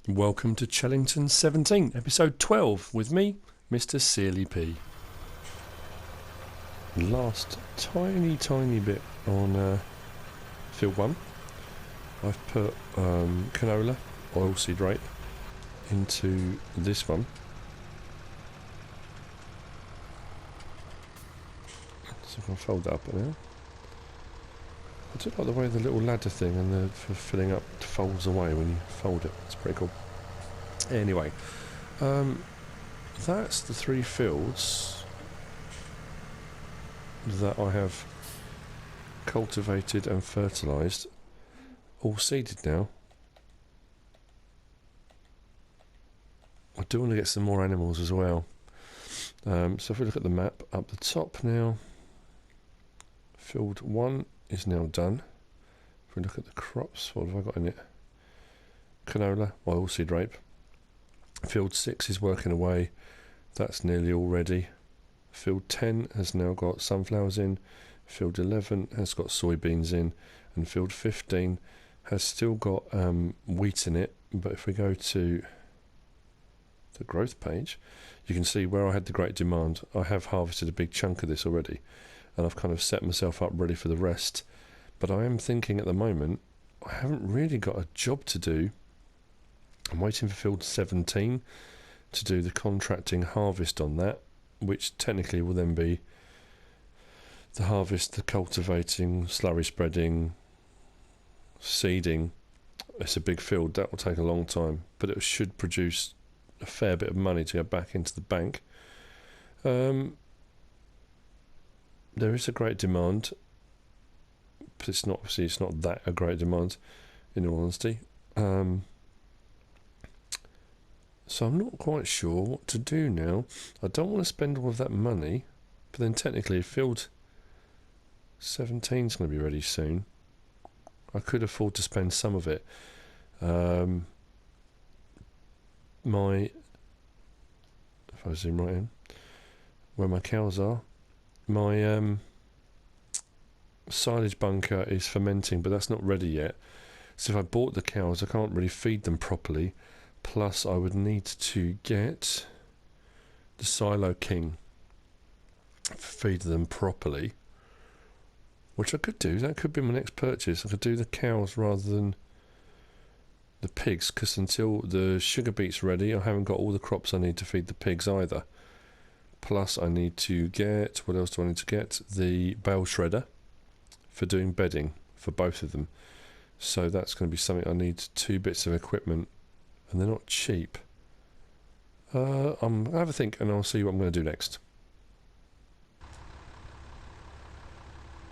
Welcome to Chellington 17, episode 12, with me, MrSealyp. Last tiny bit on field 1. I've put canola, oilseed rape, into this one. So I can fold that up now. I do like the way the little ladder thing and the for filling up folds away when you fold it. It's pretty cool. Anyway, that's the 3 fields that I have cultivated and fertilised, all seeded now. I do want to get some more animals as well. So if we look at the map up the top now, field 1 is now done. If we look at the crops, what have I got in it? Canola, oilseed rape. Field 6 is working away. That's nearly all ready. Field 10 has now got sunflowers in. Field 11 has got soybeans in. And field 15 has still got wheat in it. But if we go to the growth page, you can see where I had the great demand. I have harvested a big chunk of this already. And I've kind of set myself up ready for the rest. But I am thinking at the moment, I haven't really got a job to do. I'm waiting for field 17 to do the contracting harvest on that, which technically will then be the harvest, the cultivating, slurry spreading, seeding. It's a big field, that will take a long time, but it should produce a fair bit of money to go back into the bank. There is a great demand, but it's not that a great demand, in all honesty. So I'm not quite sure what to do now. I don't want to spend all of that money, but then technically field 17 is going to be ready soon. I could afford to spend some of it. If I zoom right in, where my cows are, my silage bunker is fermenting, but that's not ready yet. So if I bought the cows, I can't really feed them properly. Plus, I would need to get the SiloKing, feed them properly, which I could do. That could be my next purchase. I could do the cows rather than the pigs, because until the sugar beet's ready, I haven't got all the crops I need to feed the pigs either. Plus, I need to get, what else do I need to get? The bale shredder for doing bedding for both of them. So that's going to be something I need 2 bits of equipment, and they're not cheap. I'll have a think and I'll see what I'm going to do next.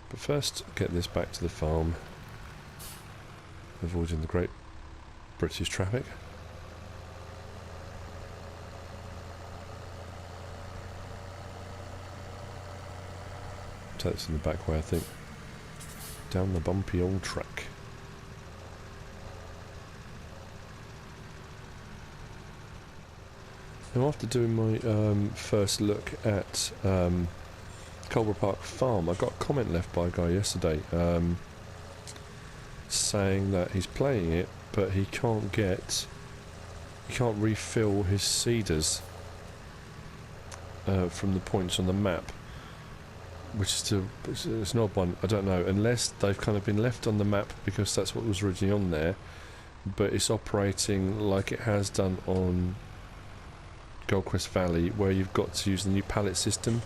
But first, get this back to the farm, avoiding the great British traffic. Take this in the back way, I think. Down the bumpy old track. Now, after doing my first look at Culver Park Farm, I got a comment left by a guy yesterday saying that he's playing it, but he can't refill his seeders from the points on the map, which is it's an odd one. I don't know, unless they've kind of been left on the map because that's what was originally on there, but it's operating like it has done on Goldcrest Valley, where you've got to use the new pallet system.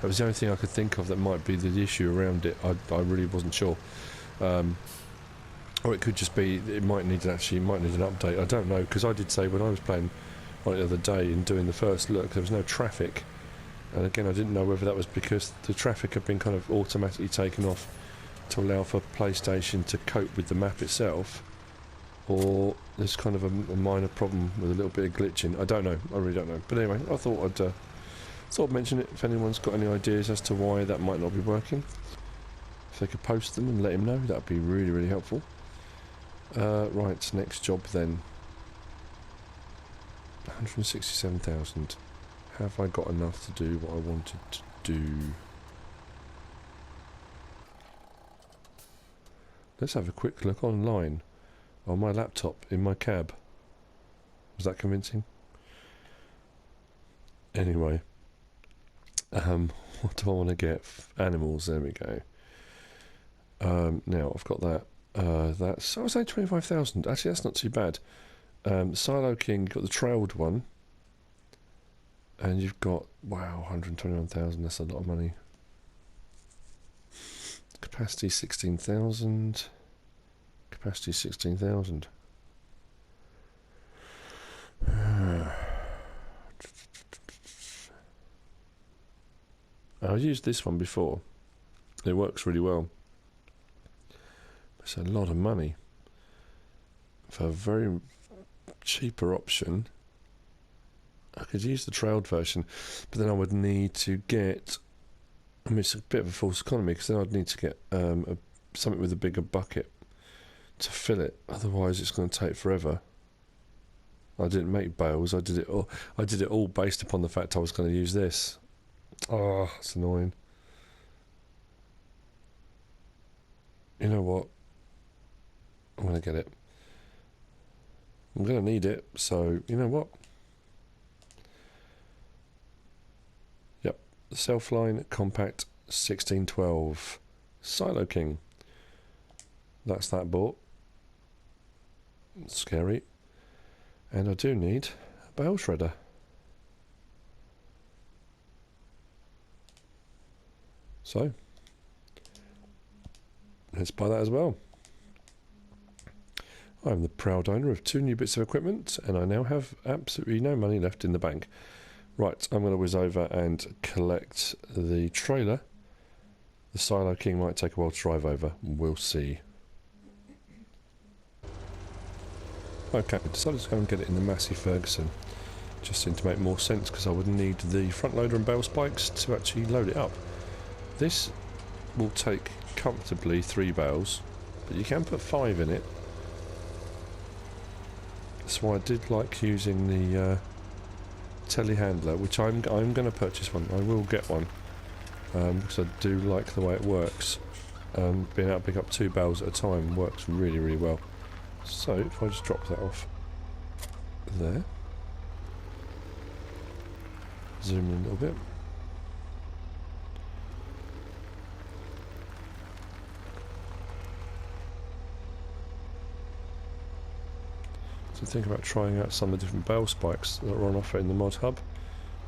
That was the only thing I could think of that might be the issue around it. I really wasn't sure. Or it could just be it might need an update. I don't know, because I did say when I was playing on it the other day and doing the first look, there was no traffic. And again, I didn't know whether that was because the traffic had been kind of automatically taken off to allow for PlayStation to cope with the map itself, or there's kind of a minor problem with a little bit of glitching. I don't know. I really don't know. But anyway, I thought I'd mention it if anyone's got any ideas as to why that might not be working. If they could post them and let him know, that would be really, really helpful. Right, next job then. 167,000. Have I got enough to do what I wanted to do? Let's have a quick look online on my laptop in my cab. Was that convincing? Anyway, what do I want to get? Animals. There we go. Now I've got that. That's, I was saying 25,000. Actually, that's not too bad. SiloKing got the trailed one, and you've got, wow, 121,000. That's a lot of money. Capacity 16,000. Capacity 16,000. I've used this one before. It works really well. It's a lot of money for a very cheaper option. I could use the trailed version, but then I would need to get, I mean, it's a bit of a false economy, because then I'd need to get something with a bigger bucket to fill it. Otherwise it's going to take forever. I didn't make bales. I did it all based upon the fact I was going to use this. Oh, it's annoying. You know what? I'm going to get it. I'm going to need it, so you know what? Yep, the Selfline Compact 1612 SiloKing. That's that bought. Scary. And I do need a bale shredder. So let's buy that as well. I'm the proud owner of 2 new bits of equipment, and I now have absolutely no money left in the bank. Right, I'm going to whiz over and collect the trailer. The SiloKing might take a while to drive over. We'll see. Okay, I decided to go and get it in the Massey Ferguson. Just seemed to make more sense, because I would need the front loader and bale spikes to actually load it up. This will take comfortably 3 bales, but you can put 5 in it. So I did like using the telehandler, which I'm going to purchase one. I will get one, because I do like the way it works. Being able to pick up 2 bales at a time works really, really well. So if I just drop that off there, zoom in a little bit. So think about trying out some of the different bale spikes that are on offer in the mod hub.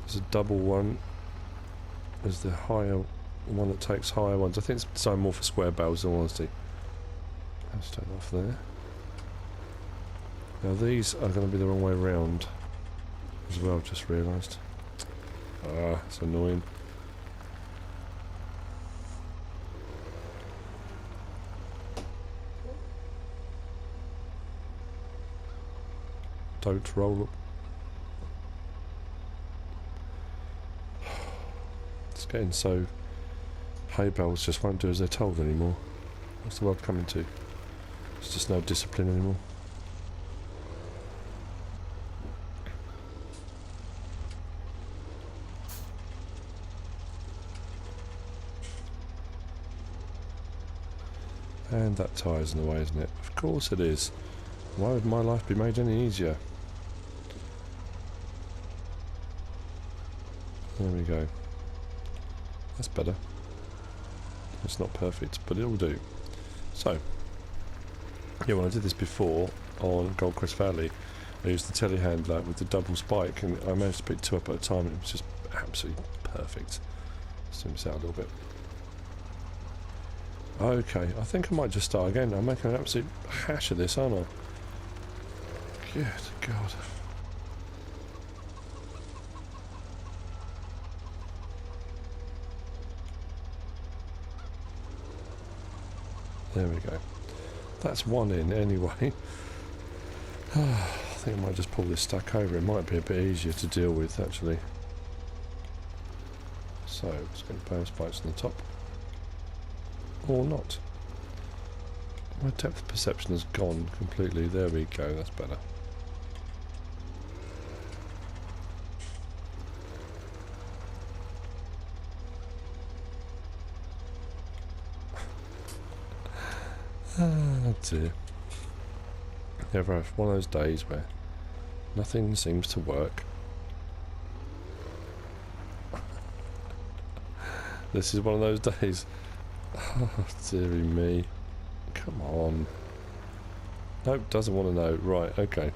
There's a double one. There's the higher one that takes higher ones. I think it's designed more for square bales in all honesty. Let's take that off there. Now these are going to be the wrong way round as well, I've just realised. Ah, it's annoying. Don't roll up. It's getting so... hay bales just won't do as they're told anymore. What's the world coming to? There's just no discipline anymore. And that tyre's in the way, isn't it? Of course it is. Why would my life be made any easier? There we go. That's better. It's not perfect, but it'll do. So, yeah, when I did this before on Goldcrest Valley, I used the telehandler with the double spike, and I managed to pick 2 up at a time, and it was just absolutely perfect. Zoom this out a little bit. Okay, I think I might just start again. I'm making an absolute hash of this, aren't I? Good God. There we go. That's 1 in anyway. I think I might just pull this stack over. It might be a bit easier to deal with actually. So let's get bale spikes on the top. Or not. My depth perception has gone completely. There we go, that's better. Ah dear. Ever have one of those days where Nothing seems to work. This is one of those days. Oh, dearie me. Come on. Nope, doesn't want to know. Right, okay.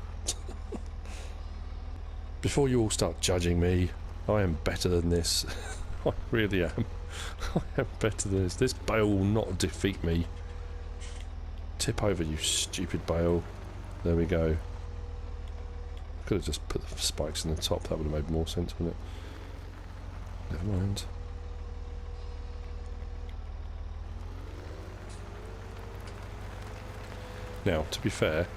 Before you all start judging me, I am better than this. I really am. I am better than this. This Bale will not defeat me. Tip over, you stupid Bale. There we go. I could have just put the spikes in the top. That would have made more sense, wouldn't it? Never mind. Now, to be fair,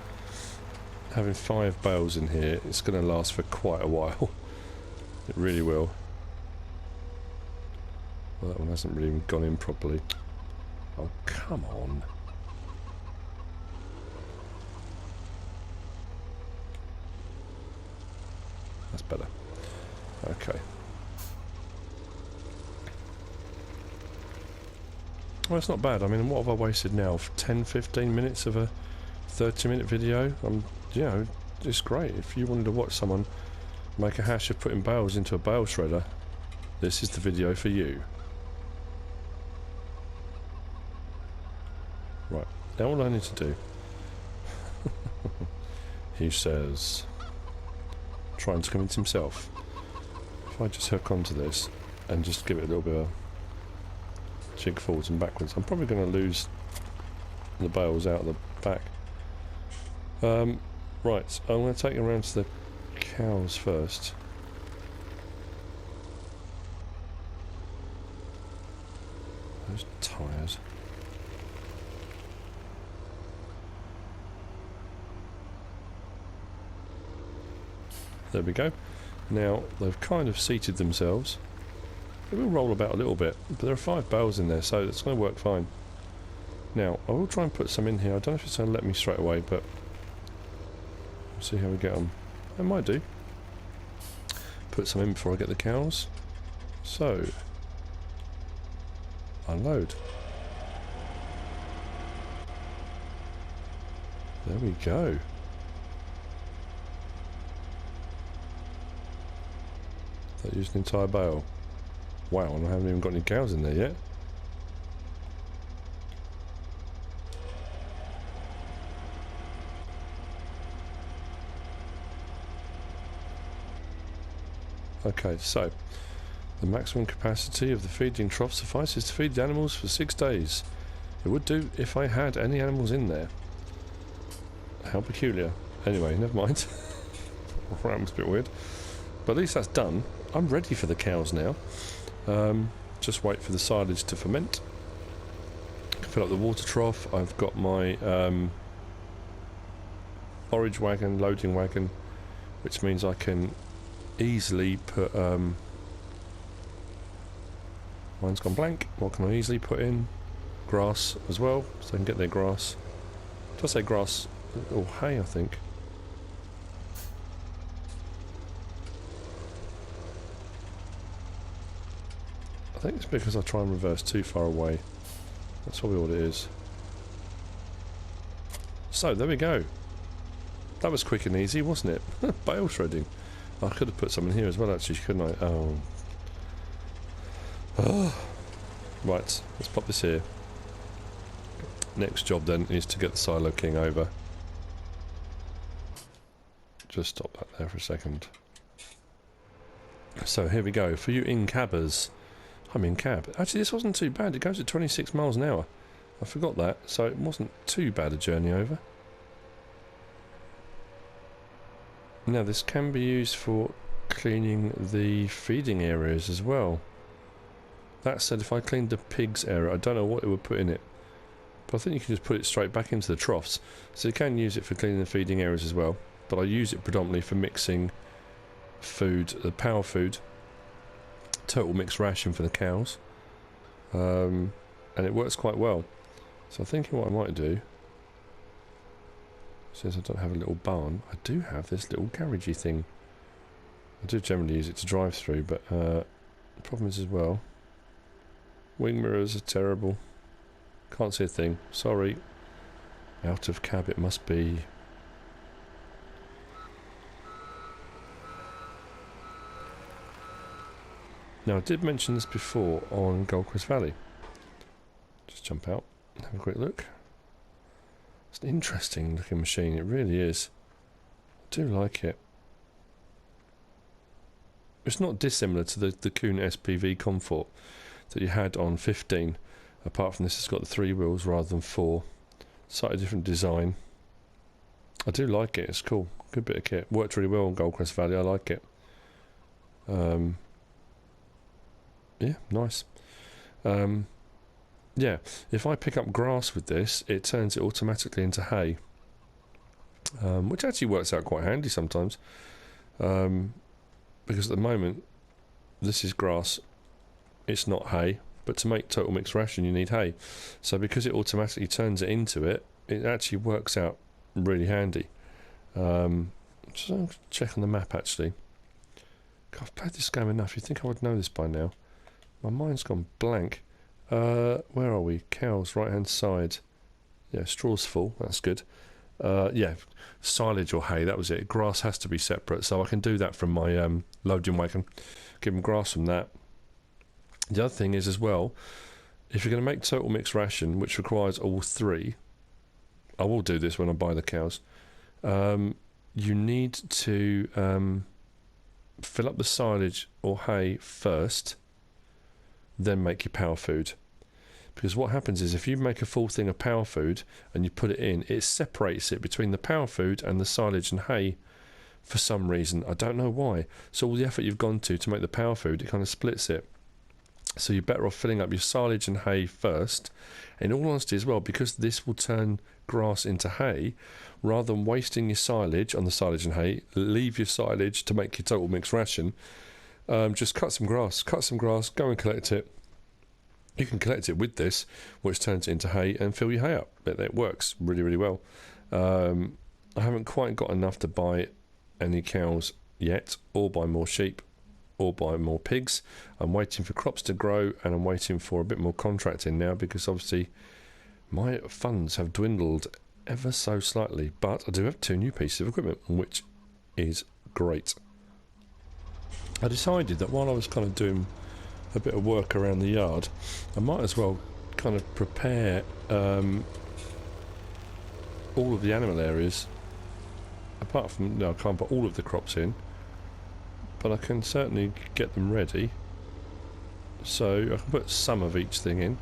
having 5 bales in here, it's going to last for quite a while. It really will. Well, that one hasn't really even gone in properly. Oh, come on. That's better. Okay. Well, it's not bad. I mean, what have I wasted now? 10, 15 minutes of a 30-minute video? You know, it's great. If you wanted to watch someone make a hash of putting bales into a bale shredder, this is the video for you. Right, now what I need to do, he says, trying to convince himself, if I just hook onto this and just give it a little bit of jig forwards and backwards, I'm probably going to lose the bales out of the back. Right, I'm going to take you around to the cows first. Those tyres. There we go. Now, they've kind of seated themselves. They will roll about a little bit, but there are 5 bales in there, so it's going to work fine. Now, I will try and put some in here. I don't know if it's going to let me straight away, but we'll see how we get on. It might do. Put some in before I get the cows. So, unload. There we go. That used an entire bale. Wow, and I haven't even got any cows in there yet. Okay, so the maximum capacity of the feeding trough suffices to feed the animals for 6 days. It would do if I had any animals in there. How peculiar. Anyway, never mind. That was a bit weird. But at least that's done. I'm ready for the cows now. Just wait for the silage to ferment. Fill up the water trough. I've got my forage wagon, loading wagon, which means I can easily put mine's gone blank. What can I easily put in? Grass as well, so they can get their grass. Did I say grass? Oh, hay, I think. I think it's because I try and reverse too far away. That's probably what it is. So, there we go. That was quick and easy, wasn't it? Bale shredding. I could have put some in here as well, actually, couldn't I? Oh. Oh. Right, let's pop this here. Next job then is to get the SiloKing over. Just stop that there for a second. So here we go. For you in-cabbers, I'm in cab. Actually, this wasn't too bad. It goes at 26 miles an hour. I forgot that, so it wasn't too bad a journey over. Now, this can be used for cleaning the feeding areas as well. That said, if I cleaned the pigs area, I don't know what it would put in it. But I think you can just put it straight back into the troughs. So you can use it for cleaning the feeding areas as well. But I use it predominantly for mixing food, the power food. Total mixed ration for the cows. And it works quite well. So I'm thinking what I might do, since I don't have a little barn, I do have this little garagey thing. I do generally use it to drive through, but the problem is as well, wing mirrors are terrible. Can't see a thing. Sorry. Out of cab it must be. Now I did mention this before on Gold Coast Valley. Just jump out and have a quick look. It's an interesting looking machine, it really is. I do like it. It's not dissimilar to the Kuhn SPV Comfort that you had on 15. Apart from this, it's got the 3 wheels rather than 4. Slightly different design. I do like it, it's cool. Good bit of kit. Worked really well on Gold Coast Valley, I like it. Yeah, nice. Yeah, if I pick up grass with this, it turns it automatically into hay. Which actually works out quite handy sometimes. Because at the moment, this is grass, it's not hay. But to make total mixed ration, you need hay. So because it automatically turns it into it, it actually works out really handy. Just check on the map actually. God, I've played this game enough. You'd think I would know this by now. My mind's gone blank. Where are we? Cows, right hand side. Yeah, straw's full. That's good. Yeah, silage or hay. That was it. Grass has to be separate, so I can do that from my loading wagon. Give them grass from that. The other thing is as well, if you're going to make total mixed ration, which requires all 3, I will do this when I buy the cows, you need to fill up the silage or hay first, then make your power food. Because what happens is if you make a full thing of power food and you put it in, it separates it between the power food and the silage and hay for some reason. I don't know why. So all the effort you've gone to make the power food, it kind of splits it. So you're better off filling up your silage and hay first. In all honesty as well, because this will turn grass into hay, rather than wasting your silage on the silage and hay, leave your silage to make your total mixed ration. Just cut some grass, go and collect it. You can collect it with this, which turns it into hay, and fill your hay up. It works really, really well. I haven't quite got enough to buy any cows yet, or buy more sheep, or buy more pigs. I'm waiting for crops to grow, and I'm waiting for a bit more contracting now, because obviously my funds have dwindled ever so slightly. But I do have 2 new pieces of equipment, which is great. I decided that while I was kind of doing a bit of work around the yard, I might as well kind of prepare all of the animal areas. Apart from, no, I can't put all of the crops in, but I can certainly get them ready. So I can put some of each thing in.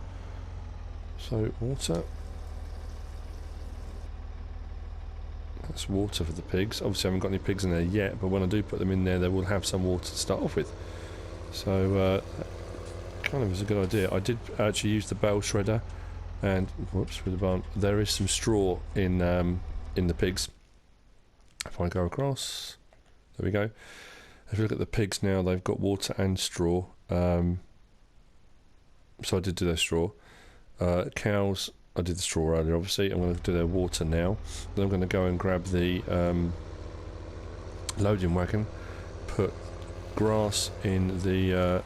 So water. That's water for the pigs. Obviously I haven't got any pigs in there yet, but when I do put them in there, they will have some water to start off with. So kind of is a good idea. I did actually use the Bale shredder, and whoops, with the barn. There is some straw in the pigs. If I go across, there we go. If you look at the pigs now, they've got water and straw. So I did do their straw. Cows, I did the straw earlier, obviously. I'm going to do their water now. Then I'm going to go and grab the loading wagon, put grass in the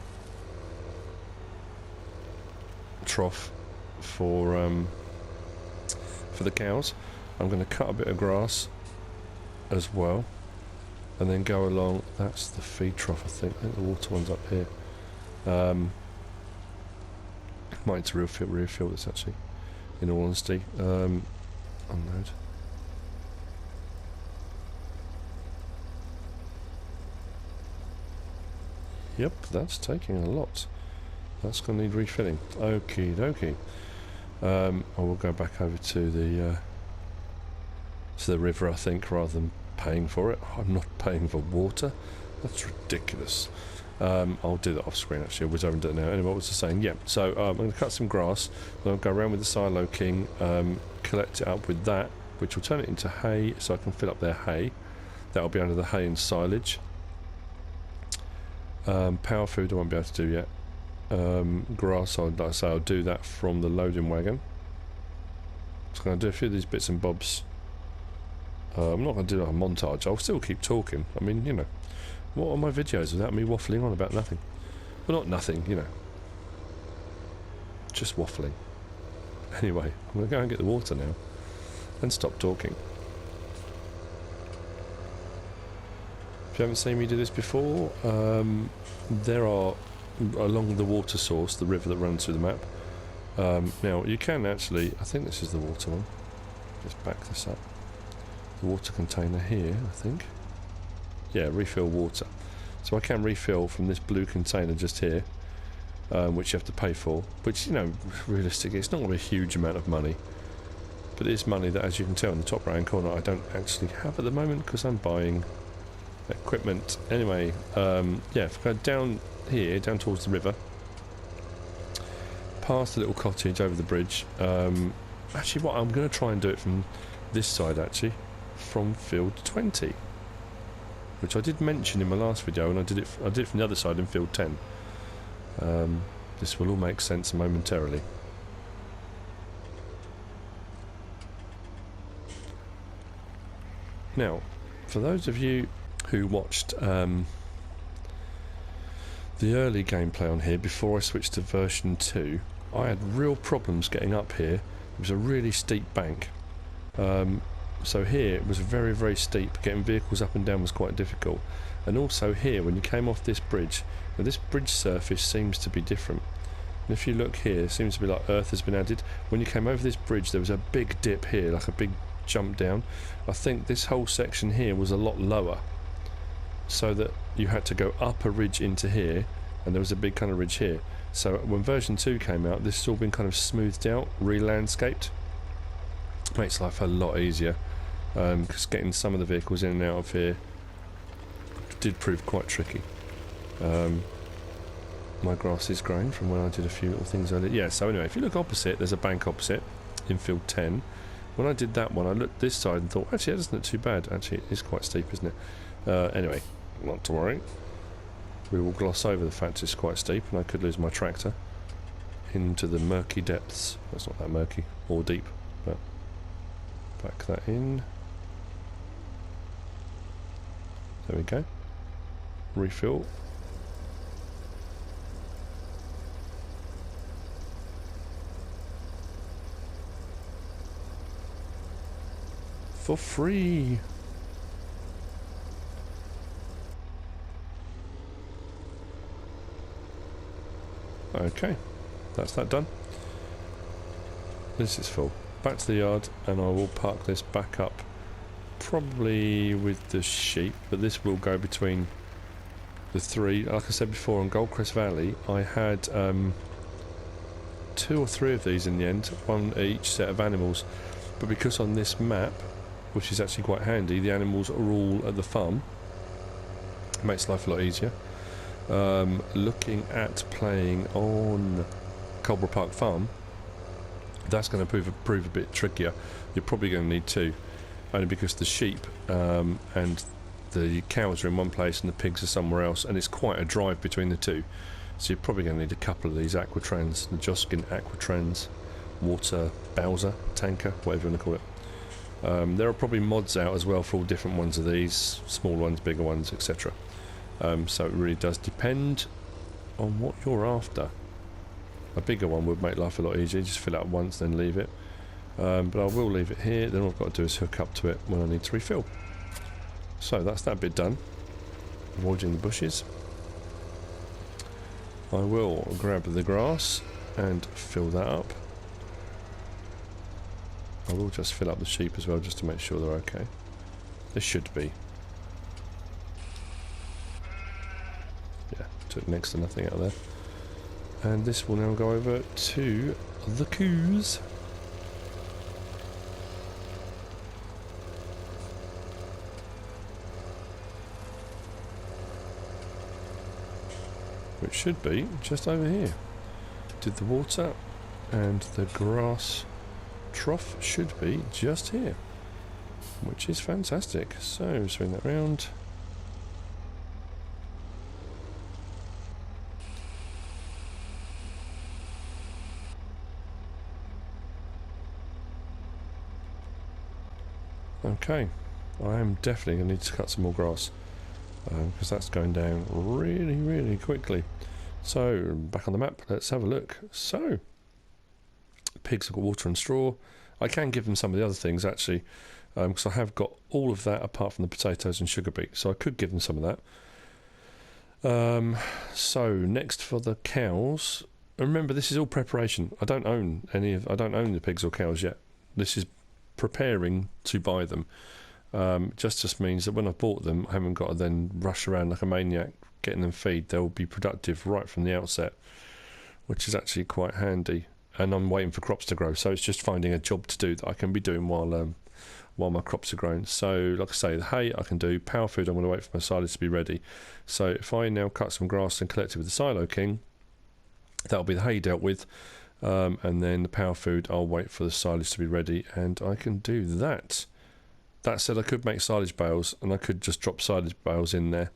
trough for the cows. I'm going to cut a bit of grass as well, and then go along. That's the feed trough, I think the water one's up here. Might need to refill this actually, in all honesty. Unload. Yep, that's taking a lot. That's going to need refilling. Okie dokie. I will go back over to the river, I think, rather than paying for it. I'm not paying for water. That's ridiculous. I'll do that off screen actually. I was over and do it now. Anyway, what was I saying? Yeah. So I'm going to cut some grass. Then I'll go around with the SiloKing, collect it up with that, which will turn it into hay, so I can fill up their hay. That'll be under the hay and silage. Power food I won't be able to do yet. Grass, like I say, I'll do that from the loading wagon. So I'm going to do a few of these bits and bobs. I'm not going to do like a montage. I'll still keep talking. I mean, you know, what are my videos without me waffling on about nothing? Well, not nothing, you know. Just waffling. Anyway, I'm going to go and get the water now and stop talking. If you haven't seen me do this before, there are along the water source, the river that runs through the map. Now you can actually, I think this is the water one. Let's back this up. The water container here, I think. Yeah, refill water. So I can refill from this blue container just here, which you have to pay for. Which, you know, realistically, it's not going to be a huge amount of money. But it is money that, as you can tell in the top right hand corner, I don't actually have at the moment because I'm buying equipment. Anyway, yeah, if I go down here, down towards the river, past the little cottage over the bridge. Actually, what I'm going to try and do it from this side, actually, from field 20, which I did mention in my last video, and I did it from the other side in field 10. This will all make sense momentarily. Now, for those of you who watched the early gameplay on here before I switched to version 2, I had real problems getting up here. It was a really steep bank. So here it was very, very steep. Getting vehicles up and down was quite difficult. And also here, when you came off this bridge, now this bridge surface seems to be different. And if you look here, it seems to be like earth has been added. When you came over this bridge, there was a big dip here, like a big jump down. I think this whole section here was a lot lower, so that you had to go up a ridge into here, and there was a big kind of ridge here. So when version 2 came out, this has all been kind of smoothed out, re-landscaped. Makes life a lot easier, because getting some of the vehicles in and out of here did prove quite tricky. My grass is growing from when I did a few little things earlier. Yeah, so anyway, if you look opposite, there's a bank opposite in field 10. When I did that one, I looked this side and thought, actually, that doesn't look too bad. Actually, it is quite steep, isn't it? Anyway, not to worry. We will gloss over the fact it's quite steep, and I could lose my tractor into the murky depths. That's not that murky or deep, but back that in. There we go. Refill. For free. Okay, that's that done. This is full. Back to the yard, and I will park this back up, probably with the sheep, but this will go between the three. Like I said before, on Goldcrest Valley, I had 2 or 3 of these in the end, one each set of animals. But because on this map, which is actually quite handy, the animals are all at the farm, it makes life a lot easier. Looking at playing on Culborough Park Farm, that's going to prove a bit trickier. You're probably going to need 2, only because the sheep and the cows are in one place and the pigs are somewhere else, and it's quite a drive between the 2. So you're probably going to need a couple of these Aquatrans, the Joskin Aquatrans, water Bowser, tanker, whatever you want to call it. There are probably mods out as well for all different ones of these, small ones, bigger ones, etc. So it really does depend on what you're after. A bigger one would make life a lot easier, just fill it up once then leave it. But I will leave it here, then all I've got to do is hook up to it when I need to refill. So that's that bit done. Avoiding the bushes. I will grab the grass and fill that up. I will just fill up the sheep as well, just to make sure they're okay. They should be. Yeah, took next to nothing out of there. And this will now go over to the coos. Which should be just over here. Did the water, and the grass trough should be just here, which is fantastic. So swing that round. Okay, I am definitely going to need to cut some more grass, because that's going down really, really quickly. So back on the map, let's have a look. So pigs have got water and straw. I can give them some of the other things actually, because I have got all of that apart from the potatoes and sugar beet, so I could give them some of that. So next for the cows. Remember, this is all preparation. I don't own the pigs or cows yet. This is preparing to buy them. Just means that when I've bought them, I haven't got to then rush around like a maniac getting them feed. They'll be productive right from the outset, which is actually quite handy. And I'm waiting for crops to grow, so it's just finding a job to do that I can be doing while my crops are growing. So like I say, the hay I can do. Power food, I'm going to wait for my silage to be ready. So if I now cut some grass and collect it with the SiloKing, that'll be the hay dealt with, and then the power food I'll wait for the silage to be ready, and I can do that. That said, I could make silage bales, and I could just drop silage bales in there.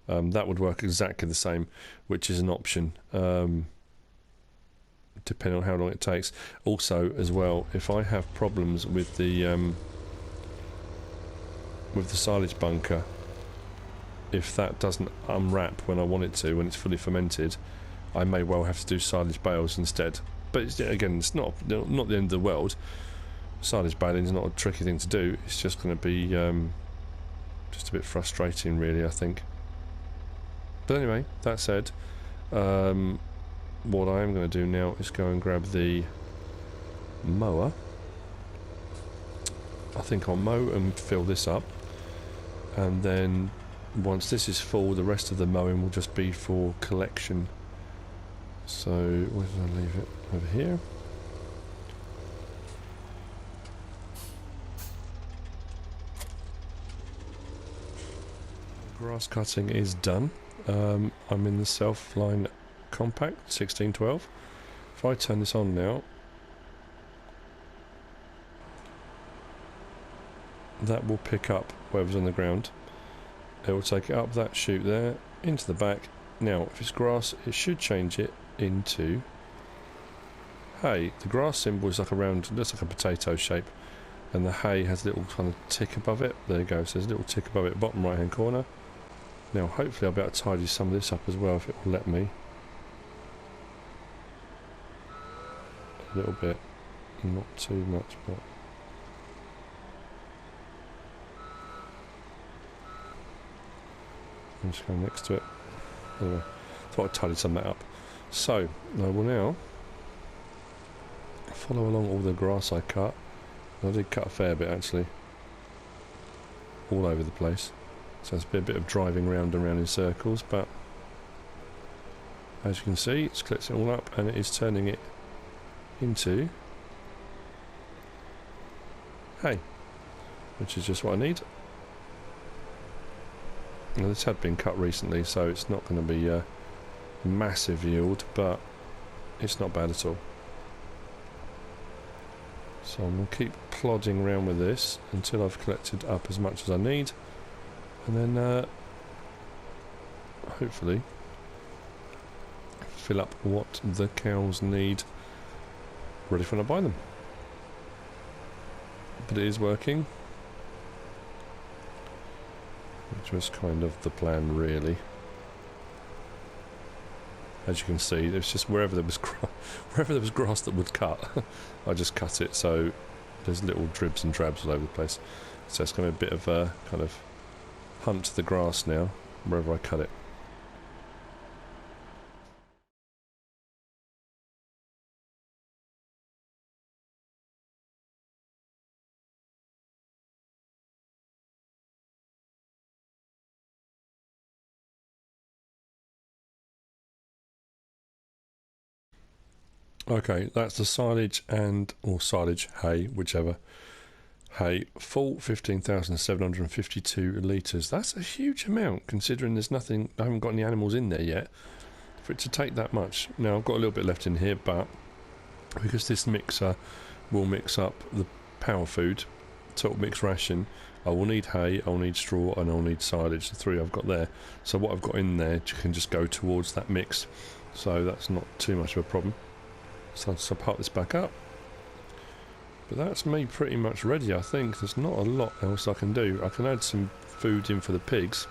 That would work exactly the same, which is an option, depending on how long it takes. Also, as well, if I have problems with the silage bunker, if that doesn't unwrap when I want it to, when it's fully fermented, I may well have to do silage bales instead. But again, it's not the end of the world. Silage baling is not a tricky thing to do. It's just going to be just a bit frustrating, really, I think. But anyway, that said, what I am going to do now is go and grab the mower. I think I'll mow and fill this up, and then once this is full, the rest of the mowing will just be for collection. So where did I leave it? Over here. Grass cutting is done. I'm in the Selfline compact 1612. If I turn this on now, that will pick up whatever's on the ground. It will take it up that chute there into the back. Now if it's grass, it should change it into hay. The grass symbol is like a round, looks like a potato shape, and the hay has a little kind of tick above it. There you go, so there's a little tick above it, bottom right hand corner. Now hopefully I'll be able to tidy some of this up as well if it will let me. A little bit, not too much, but I'm just going next to it. Anyway, thought I'd tidy some of that up. So I will now follow along all the grass I cut. I did cut a fair bit actually, all over the place. So it's been a bit of driving round and round in circles, but as you can see, it's collecting it all up and it is turning it into hay, which is just what I need. Now this had been cut recently, so it's not going to be a massive yield, but it's not bad at all. So I'm going to keep plodding around with this until I've collected up as much as I need, and then hopefully fill up what the cows need ready for when I buy them. But it is working, which was kind of the plan really. As you can see, there's just wherever there was grass that would cut, I just cut it, so there's little dribs and drabs all over the place. So it's going to be a bit of a kind of hunt the grass now, wherever I cut it. Okay, that's the silage or silage, hay, whichever. Hay, full 15,752 litres. That's a huge amount, considering there's nothing, I haven't got any animals in there yet, for it to take that much. Now, I've got a little bit left in here, but because this mixer will mix up the power food, total mix ration, I will need hay, I'll need straw, and I'll need silage, the three I've got there. So what I've got in there can just go towards that mix, so that's not too much of a problem. So I'll part this back up. But that's me pretty much ready, I think. There's not a lot else I can do. I can add some food in for the pigs,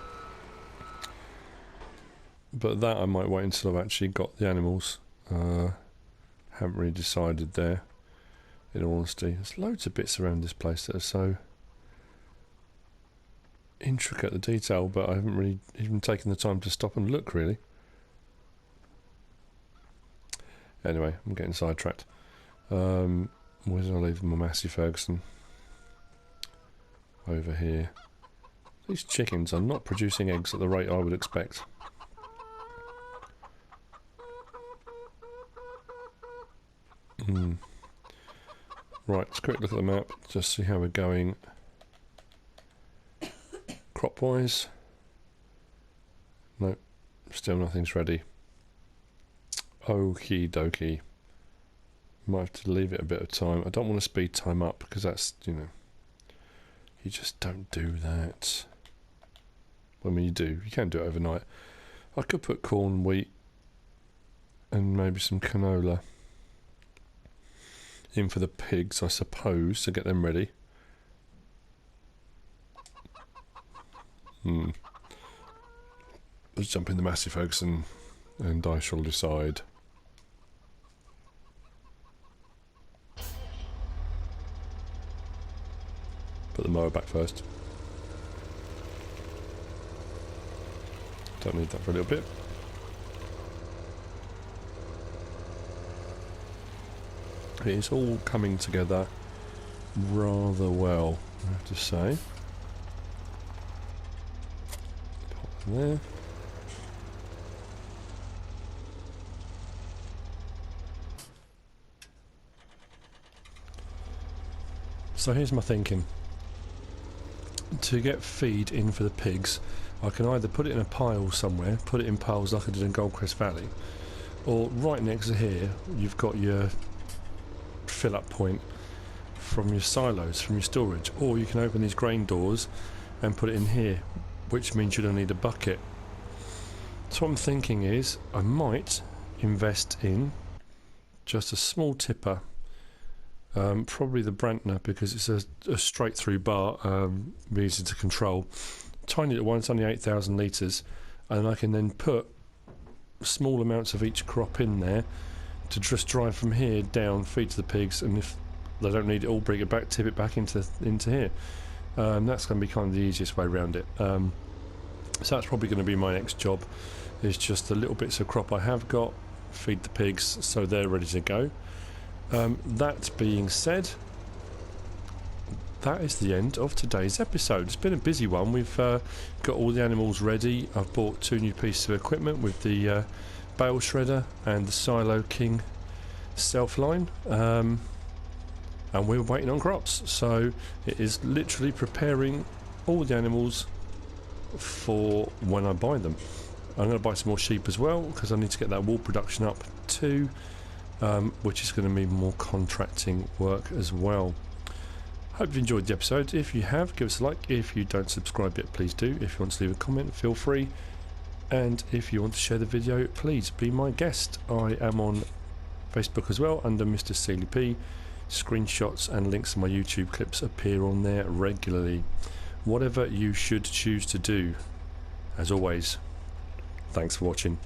but that I might wait until I've actually got the animals. Haven't really decided there, in all honesty. There's loads of bits around this place that are so intricate, the detail, but I haven't really even taken the time to stop and look, really. Anyway, I'm getting sidetracked. Where did I leave my Massey Ferguson? Over here. These chickens are not producing eggs at the rate I would expect. Right, let's quick look at the map, just see how we're going crop-wise. Nope, still nothing's ready. Okie dokie. Might have to leave it a bit of time. I don't want to speed time up because that's, you know, you just don't do that. I mean, you do. You can do it overnight. I could put corn, wheat, and maybe some canola in for the pigs, I suppose, to get them ready. Let's jump in the Massey Ferguson and I shall decide. Put the mower back first. Don't need that for a little bit. It's all coming together rather well, I have to say. Pop them there. So here's my thinking. To get feed in for the pigs, I can either put it in a pile somewhere, put it in piles like I did in Goldcrest Valley, or right next to here you've got your fill up point from your silos, from your storage, or you can open these grain doors and put it in here, which means you don't need a bucket. So what I'm thinking is I might invest in just a small tipper, probably the Brantner, because it's a straight through bar, easy to control. Tiny little one, it's only 8,000 litres, and I can then put small amounts of each crop in there to just drive from here down, feed to the pigs, and if they don't need it all, bring it back, tip it back into here. That's going to be kind of the easiest way around it. So that's probably going to be my next job, is just the little bits of crop I have got, feed the pigs so they're ready to go. That being said, that is the end of today's episode. It's been a busy one. We've got all the animals ready. I've bought 2 new pieces of equipment with the Bale shredder and the SiloKing Selfline, and we're waiting on crops. So it is literally preparing all the animals for when I buy them. I'm going to buy some more sheep as well because I need to get that wool production up too, which is going to mean more contracting work as well. Hope you enjoyed the episode. If you have, give us a like. If you don't subscribe yet, please do. If you want to leave a comment, feel free. And if you want to share the video, please be my guest. I am on Facebook as well under MrSealyp. Screenshots and links to my YouTube clips appear on there regularly. Whatever you should choose to do, as always, thanks for watching.